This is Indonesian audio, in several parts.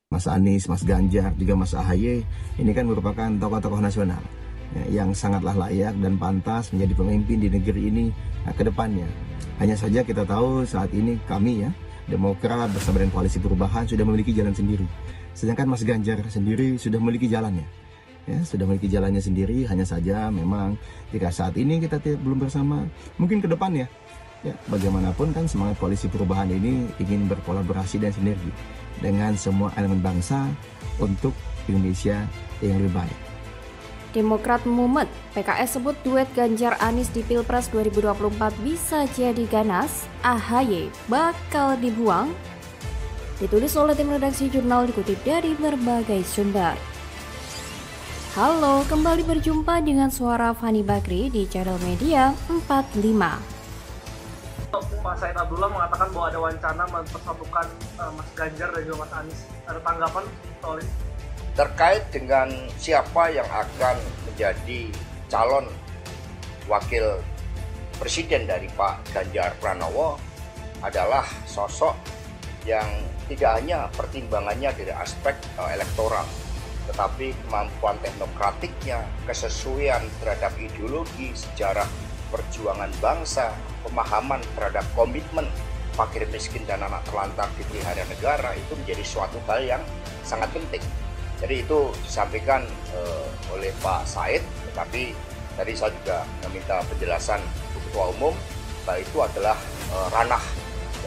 Mas Anies, Mas Ganjar, juga Mas AHY, ini kan merupakan tokoh-tokoh nasional yang sangatlah layak dan pantas menjadi pemimpin di negeri ini ke depannya. Hanya saja kita tahu saat ini kami Demokrat bersama dengan Koalisi Perubahan sudah memiliki jalan sendiri. Sedangkan Mas Ganjar sendiri sudah memiliki jalannya. Sudah memiliki jalannya sendiri, hanya saja memang jika saat ini kita belum bersama, mungkin ke depannya bagaimanapun kan semangat Koalisi Perubahan ini ingin berkolaborasi dan sinergi dengan semua elemen bangsa untuk Indonesia yang lebih baik. Demokrat mumet, PKS sebut duet Ganjar Anies di Pilpres 2024 bisa jadi ganas, AHY bakal dibuang. Ditulis oleh tim redaksi jurnal dikutip dari berbagai sumber. Halo, kembali berjumpa dengan suara Fani Bakri di channel Media 45. Pak Said Abdullah mengatakan bahwa ada wacana mempersatukan Mas Ganjar dan juga Mas Anies. Ada tanggapan soal ini? Terkait dengan siapa yang akan menjadi calon wakil presiden dari Pak Ganjar Pranowo adalah sosok yang tidak hanya pertimbangannya dari aspek elektoral, tetapi kemampuan teknokratiknya, kesesuaian terhadap ideologi, sejarah perjuangan bangsa, pemahaman terhadap komitmen fakir miskin dan anak terlantar dipelihara negara itu menjadi suatu hal yang sangat penting. Jadi itu disampaikan oleh Pak Said, tetapi tadi saya juga meminta penjelasan Ketua Umum bahwa itu adalah ranah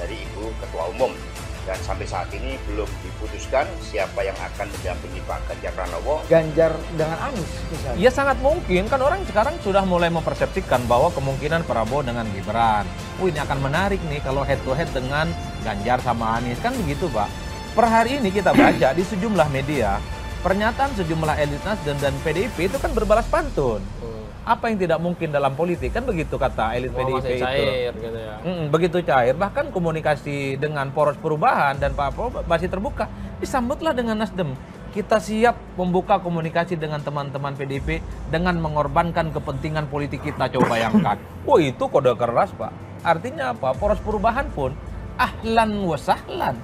dari Ibu Ketua Umum. Dan sampai saat ini belum diputuskan siapa yang akan mendampingi Pak Ganjar Pranowo. Ganjar dengan Anies misalnya? Ya sangat mungkin, kan orang sekarang sudah mulai mempersepsikan bahwa kemungkinan Prabowo dengan Gibran. Ini akan menarik nih kalau head to head dengan Ganjar sama Anies, kan begitu Pak. Per hari ini kita baca di sejumlah media, pernyataan sejumlah elit Nasdem dan PDIP itu kan berbalas pantun. Apa yang tidak mungkin dalam politik, kan begitu kata elit PDIP itu. Cair, gitu ya. Begitu cair, bahkan komunikasi dengan poros perubahan dan Pak Prabowo masih terbuka. Disambutlah dengan Nasdem. Kita siap membuka komunikasi dengan teman-teman PDIP dengan mengorbankan kepentingan politik kita, coba bayangkan. Itu kode keras Pak. Artinya apa? Poros perubahan pun ahlan wa sahlan.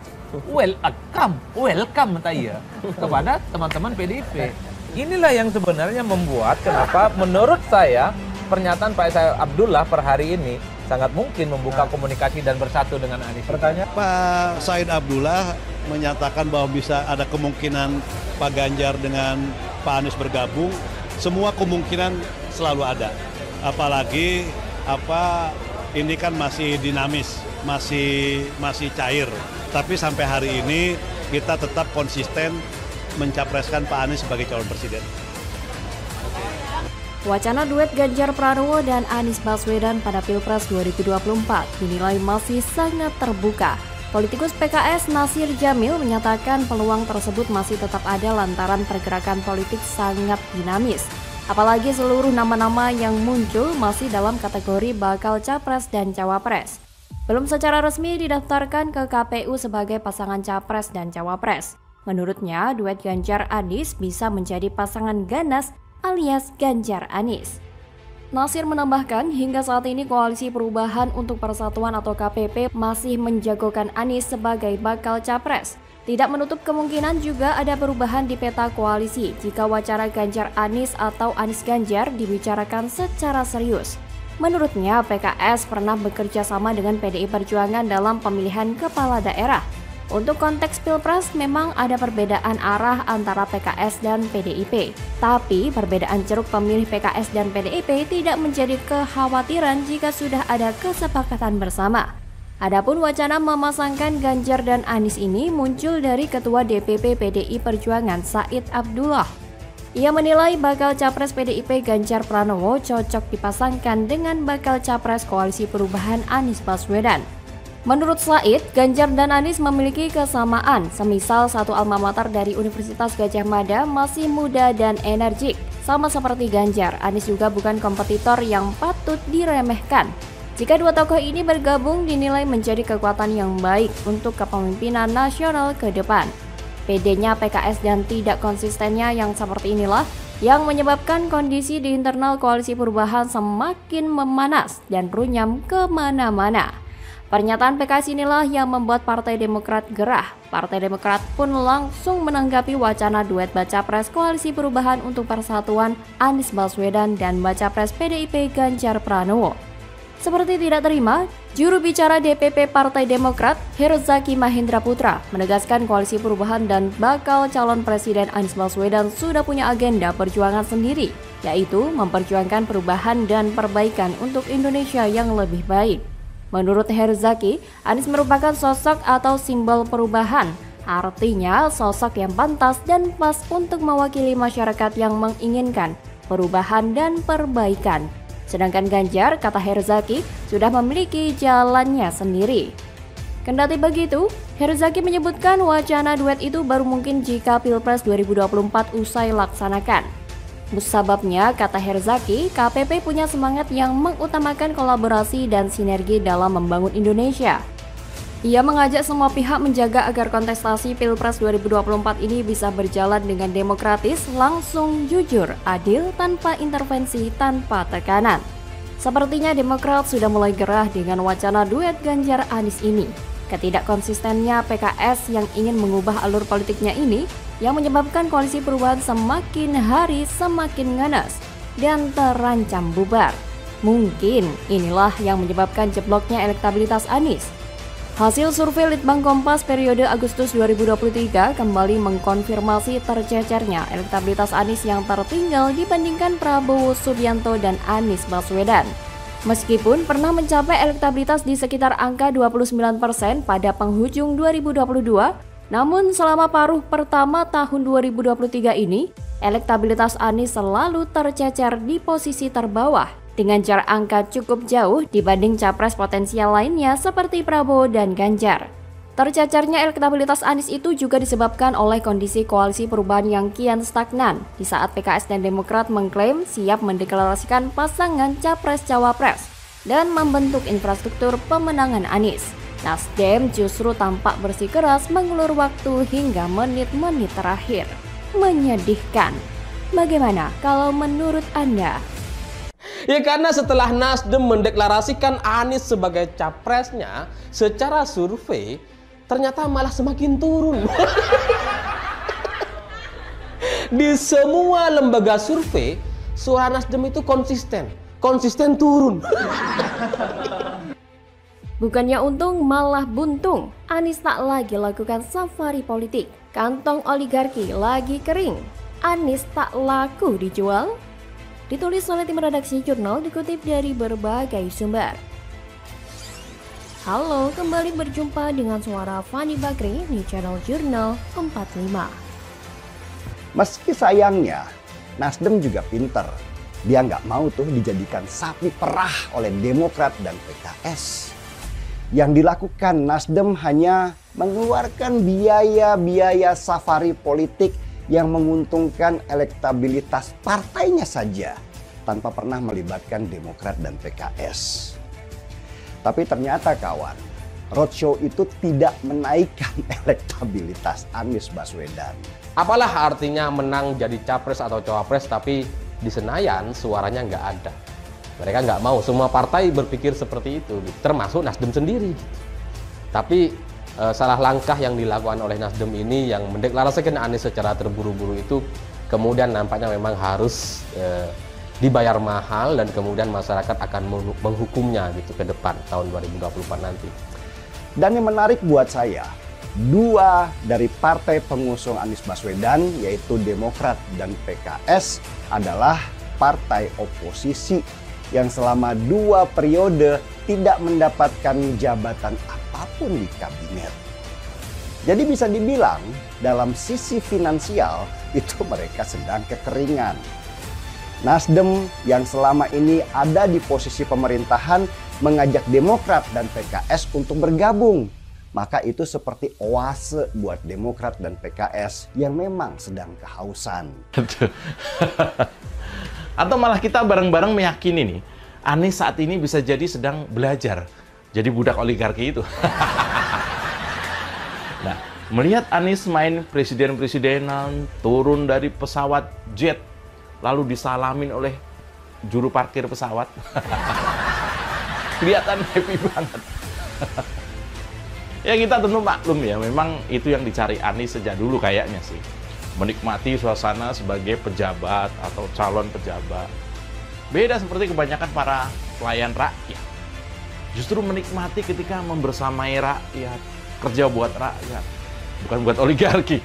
Welcome tanya kepada teman-teman PDIP. Inilah yang sebenarnya membuat kenapa menurut saya pernyataan Pak Said Abdullah per hari ini sangat mungkin membuka komunikasi dan bersatu dengan Anies. Pertanyaan Pak Said Abdullah menyatakan bahwa bisa ada kemungkinan Pak Ganjar dengan Pak Anies bergabung. Semua kemungkinan selalu ada. Apalagi ini kan masih dinamis, masih cair. Tapi sampai hari ini kita tetap konsisten mencapreskan Pak Anies sebagai calon presiden. Wacana duet Ganjar Pranowo dan Anies Baswedan pada Pilpres 2024 dinilai masih sangat terbuka. Politikus PKS Nasir Jamil menyatakan peluang tersebut masih tetap ada lantaran pergerakan politik sangat dinamis. Apalagi seluruh nama-nama yang muncul masih dalam kategori bakal capres dan cawapres. Belum secara resmi didaftarkan ke KPU sebagai pasangan capres dan cawapres. Menurutnya, duet Ganjar Anies bisa menjadi pasangan ganas alias Ganjar Anies. Nasir menambahkan, hingga saat ini Koalisi Perubahan untuk Persatuan atau KPP masih menjagokan Anies sebagai bakal capres. Tidak menutup kemungkinan juga ada perubahan di peta koalisi jika wacana Ganjar Anies atau Anies Ganjar dibicarakan secara serius. Menurutnya, PKS pernah bekerja sama dengan PDI Perjuangan dalam pemilihan kepala daerah. Untuk konteks Pilpres memang ada perbedaan arah antara PKS dan PDIP. Tapi perbedaan ceruk pemilih PKS dan PDIP tidak menjadi kekhawatiran jika sudah ada kesepakatan bersama. Adapun wacana memasangkan Ganjar dan Anies ini muncul dari Ketua DPP PDI Perjuangan Said Abdullah. Ia menilai bakal capres PDIP Ganjar Pranowo cocok dipasangkan dengan bakal capres Koalisi Perubahan Anies Baswedan. Menurut Said, Ganjar dan Anies memiliki kesamaan, semisal satu alma mater dari Universitas Gadjah Mada masih muda dan energik. Sama seperti Ganjar, Anies juga bukan kompetitor yang patut diremehkan. Jika dua tokoh ini bergabung dinilai menjadi kekuatan yang baik untuk kepemimpinan nasional ke depan. PD-nya PKS dan tidak konsistennya yang seperti inilah yang menyebabkan kondisi di internal Koalisi Perubahan semakin memanas dan runyam kemana-mana. Pernyataan PKS inilah yang membuat Partai Demokrat gerah. Partai Demokrat pun langsung menanggapi wacana duet Baca Pres Koalisi Perubahan untuk Persatuan Anies Baswedan dan Baca Pres PDIP Ganjar Pranowo. Seperti tidak terima, juru bicara DPP Partai Demokrat, Herzaki Mahendra Putra, menegaskan Koalisi Perubahan dan bakal calon Presiden Anies Baswedan sudah punya agenda perjuangan sendiri, yaitu memperjuangkan perubahan dan perbaikan untuk Indonesia yang lebih baik. Menurut Herzaki, Anies merupakan sosok atau simbol perubahan, artinya sosok yang pantas dan pas untuk mewakili masyarakat yang menginginkan perubahan dan perbaikan. Sedangkan Ganjar, kata Herzaki, sudah memiliki jalannya sendiri. Kendati begitu, Herzaki menyebutkan wacana duet itu baru mungkin jika Pilpres 2024 usai laksanakan. Sebabnya, kata Herzaki, KPP punya semangat yang mengutamakan kolaborasi dan sinergi dalam membangun Indonesia. Ia mengajak semua pihak menjaga agar kontestasi Pilpres 2024 ini bisa berjalan dengan demokratis, langsung, jujur, adil, tanpa intervensi, tanpa tekanan. Sepertinya Demokrat sudah mulai gerah dengan wacana duet Ganjar Anies ini. Ketidakkonsistennya PKS yang ingin mengubah alur politiknya ini yang menyebabkan Koalisi Perubahan semakin hari semakin ganas dan terancam bubar. Mungkin inilah yang menyebabkan jebloknya elektabilitas Anies. Hasil survei Litbang Kompas periode Agustus 2023 kembali mengkonfirmasi tercecernya elektabilitas Anies yang tertinggal dibandingkan Prabowo Subianto dan Anies Baswedan. Meskipun pernah mencapai elektabilitas di sekitar angka 29% pada penghujung 2022, namun selama paruh pertama tahun 2023 ini, elektabilitas Anies selalu tercecer di posisi terbawah dengan jarak angka cukup jauh dibanding capres potensial lainnya seperti Prabowo dan Ganjar. Tercecernya elektabilitas Anies itu juga disebabkan oleh kondisi Koalisi Perubahan yang kian stagnan di saat PKS dan Demokrat mengklaim siap mendeklarasikan pasangan capres-cawapres dan membentuk infrastruktur pemenangan Anies. Nasdem justru tampak bersikeras mengulur waktu hingga menit-menit terakhir. Menyedihkan. Bagaimana kalau menurut Anda? Ya karena setelah Nasdem mendeklarasikan Anies sebagai capresnya, secara survei ternyata malah semakin turun. Di semua lembaga survei, suara Nasdem itu konsisten turun. Bukannya untung malah buntung, Anies tak lagi lakukan safari politik. Kantong oligarki lagi kering, Anies tak laku dijual. Ditulis oleh tim redaksi jurnal dikutip dari berbagai sumber. Halo, kembali berjumpa dengan suara Fani Bakri di channel Jurnal 45. Meski sayangnya, Nasdem juga pinter. Dia nggak mau tuh dijadikan sapi perah oleh Demokrat dan PKS. Yang dilakukan Nasdem hanya mengeluarkan biaya-biaya safari politik yang menguntungkan elektabilitas partainya saja tanpa pernah melibatkan Demokrat dan PKS. Tapi ternyata kawan, roadshow itu tidak menaikkan elektabilitas Anies Baswedan. Apalah artinya menang jadi capres atau cawapres tapi di Senayan suaranya nggak ada. Mereka nggak mau, semua partai berpikir seperti itu, termasuk Nasdem sendiri. Tapi salah langkah yang dilakukan oleh Nasdem ini yang mendeklarasikan Anies secara terburu-buru itu kemudian nampaknya memang harus dibayar mahal dan kemudian masyarakat akan menghukumnya gitu ke depan tahun 2024 nanti. Dan yang menarik buat saya, dua dari partai pengusung Anies Baswedan yaitu Demokrat dan PKS adalah partai oposisi yang selama 2 periode tidak mendapatkan jabatan apapun di kabinet. Jadi bisa dibilang dalam sisi finansial itu mereka sedang kekeringan. Nasdem yang selama ini ada di posisi pemerintahan mengajak Demokrat dan PKS untuk bergabung. Maka itu seperti oase buat Demokrat dan PKS yang memang sedang kehausan. Atau malah kita bareng-bareng meyakini nih, Anies saat ini bisa jadi sedang belajar jadi budak oligarki itu. Nah, melihat Anies main presiden-presidenan, turun dari pesawat jet, lalu disalamin oleh juru parkir pesawat. Kelihatan happy banget. Ya kita tentu maklum ya, memang itu yang dicari Anies sejak dulu kayaknya sih. Menikmati suasana sebagai pejabat atau calon pejabat. Beda seperti kebanyakan para pelayan rakyat. Justru menikmati ketika membersamai rakyat, kerja buat rakyat, bukan buat oligarki.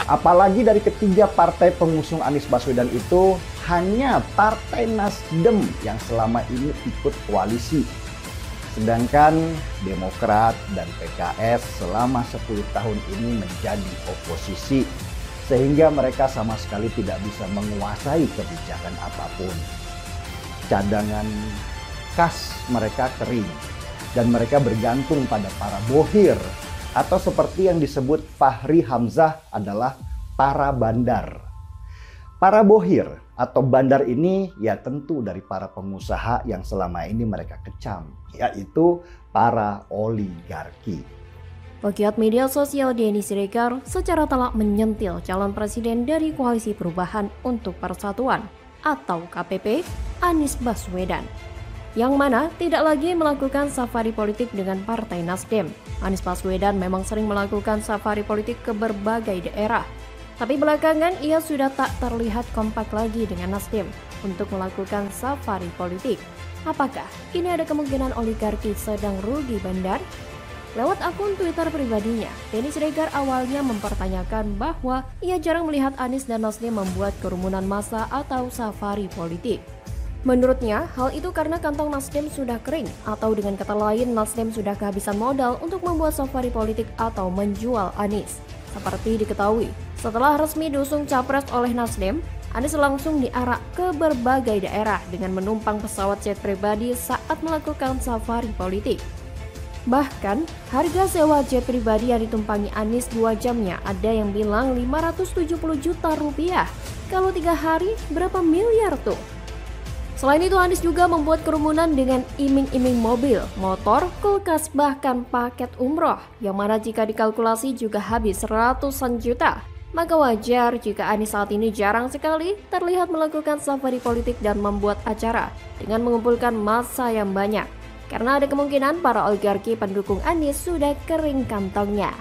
Apalagi dari ketiga partai pengusung Anies Baswedan itu hanya Partai Nasdem yang selama ini ikut koalisi. Sedangkan Demokrat dan PKS selama 10 tahun ini menjadi oposisi. Sehingga mereka sama sekali tidak bisa menguasai kebijakan apapun. Cadangan kas mereka kering. Dan mereka bergantung pada para bohir. Atau seperti yang disebut Fahri Hamzah adalah para bandar. Para bohir atau bandar ini ya tentu dari para pengusaha yang selama ini mereka kecam, yaitu para oligarki. Pegiat media sosial Denny Siregar secara telak menyentil calon presiden dari Koalisi Perubahan untuk Persatuan atau KPP, Anies Baswedan, yang mana tidak lagi melakukan safari politik dengan Partai Nasdem. Anies Baswedan memang sering melakukan safari politik ke berbagai daerah. Tapi belakangan ia sudah tak terlihat kompak lagi dengan Nasdem untuk melakukan safari politik. Apakah ini ada kemungkinan oligarki sedang rugi bandar? Lewat akun Twitter pribadinya, Denny Siregar awalnya mempertanyakan bahwa ia jarang melihat Anies dan Nasdem membuat kerumunan massa atau safari politik. Menurutnya, hal itu karena kantong Nasdem sudah kering, atau dengan kata lain Nasdem sudah kehabisan modal untuk membuat safari politik atau menjual Anies. Seperti diketahui, setelah resmi diusung capres oleh Nasdem, Anies langsung diarak ke berbagai daerah dengan menumpang pesawat jet pribadi saat melakukan safari politik. Bahkan, harga sewa jet pribadi yang ditumpangi Anies 2 jamnya ada yang bilang 570 juta rupiah. Kalau 3 hari, berapa miliar tuh? Selain itu, Anies juga membuat kerumunan dengan iming-iming mobil, motor, kulkas, bahkan paket umroh, yang mana jika dikalkulasi juga habis ratusan juta. Maka wajar jika Anies saat ini jarang sekali terlihat melakukan safari politik dan membuat acara dengan mengumpulkan massa yang banyak. Karena ada kemungkinan para oligarki pendukung Anies sudah kering kantongnya.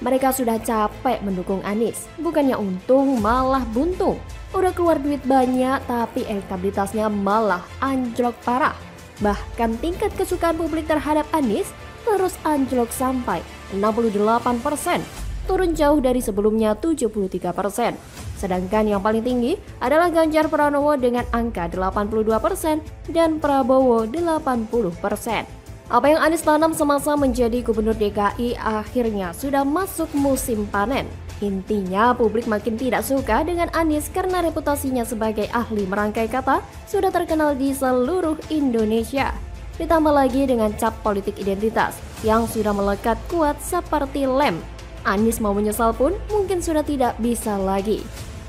Mereka sudah capek mendukung Anies, bukannya untung malah buntung. Udah keluar duit banyak tapi elektabilitasnya malah anjlok parah. Bahkan tingkat kesukaan publik terhadap Anies terus anjlok sampai 68%, turun jauh dari sebelumnya 73%. Sedangkan yang paling tinggi adalah Ganjar Pranowo dengan angka 82% dan Prabowo 80%. Apa yang Anies tanam semasa menjadi gubernur DKI akhirnya sudah masuk musim panen. Intinya publik makin tidak suka dengan Anies karena reputasinya sebagai ahli merangkai kata sudah terkenal di seluruh Indonesia. Ditambah lagi dengan cap politik identitas yang sudah melekat kuat seperti lem. Anies mau menyesal pun mungkin sudah tidak bisa lagi.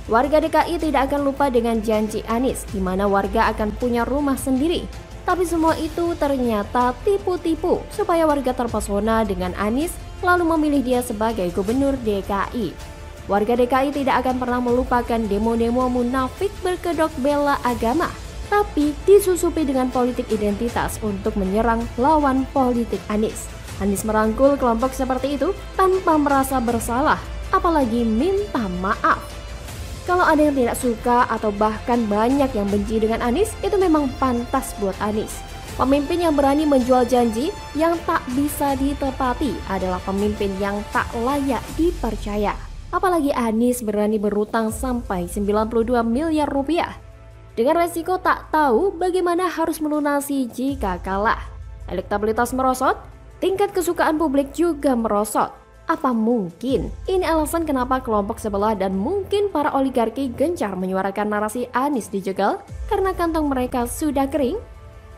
Warga DKI tidak akan lupa dengan janji Anies di mana warga akan punya rumah sendiri. Tapi semua itu ternyata tipu-tipu supaya warga terpesona dengan Anies lalu memilih dia sebagai gubernur DKI. Warga DKI tidak akan pernah melupakan demo-demo munafik berkedok bela agama, tapi disusupi dengan politik identitas untuk menyerang lawan politik Anies. Anies merangkul kelompok seperti itu tanpa merasa bersalah, apalagi minta maaf. Kalau ada yang tidak suka atau bahkan banyak yang benci dengan Anies, itu memang pantas buat Anies. Pemimpin yang berani menjual janji yang tak bisa ditepati adalah pemimpin yang tak layak dipercaya. Apalagi Anies berani berutang sampai 92 miliar rupiah. Dengan resiko tak tahu bagaimana harus melunasi jika kalah. Elektabilitas merosot, tingkat kesukaan publik juga merosot. Apa mungkin ini alasan kenapa kelompok sebelah dan mungkin para oligarki gencar menyuarakan narasi Anies dijegal karena kantong mereka sudah kering?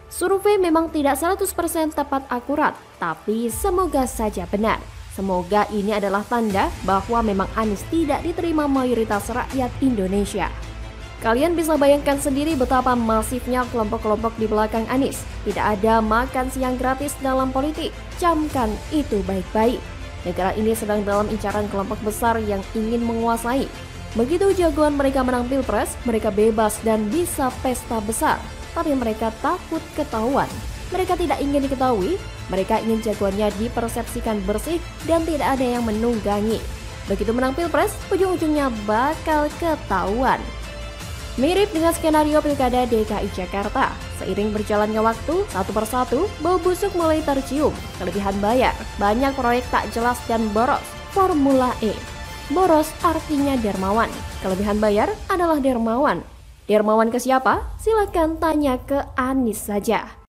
Survei memang tidak 100% tepat akurat, tapi semoga saja benar. Semoga ini adalah tanda bahwa memang Anies tidak diterima mayoritas rakyat Indonesia. Kalian bisa bayangkan sendiri betapa masifnya kelompok-kelompok di belakang Anies. Tidak ada makan siang gratis dalam politik. Camkan itu baik-baik. Negara ini sedang dalam incaran kelompok besar yang ingin menguasai. Begitu jagoan mereka menang pilpres, mereka bebas dan bisa pesta besar. Tapi mereka takut ketahuan. Mereka tidak ingin diketahui, mereka ingin jagoannya dipersepsikan bersih dan tidak ada yang menunggangi. Begitu menang Pilpres, ujung-ujungnya bakal ketahuan. Mirip dengan skenario Pilkada DKI Jakarta, seiring berjalannya waktu, satu persatu, bau busuk mulai tercium, kelebihan bayar, banyak proyek tak jelas dan boros, Formula E. Boros artinya dermawan, kelebihan bayar adalah dermawan. Dermawan ke siapa? Silakan tanya ke Anies saja.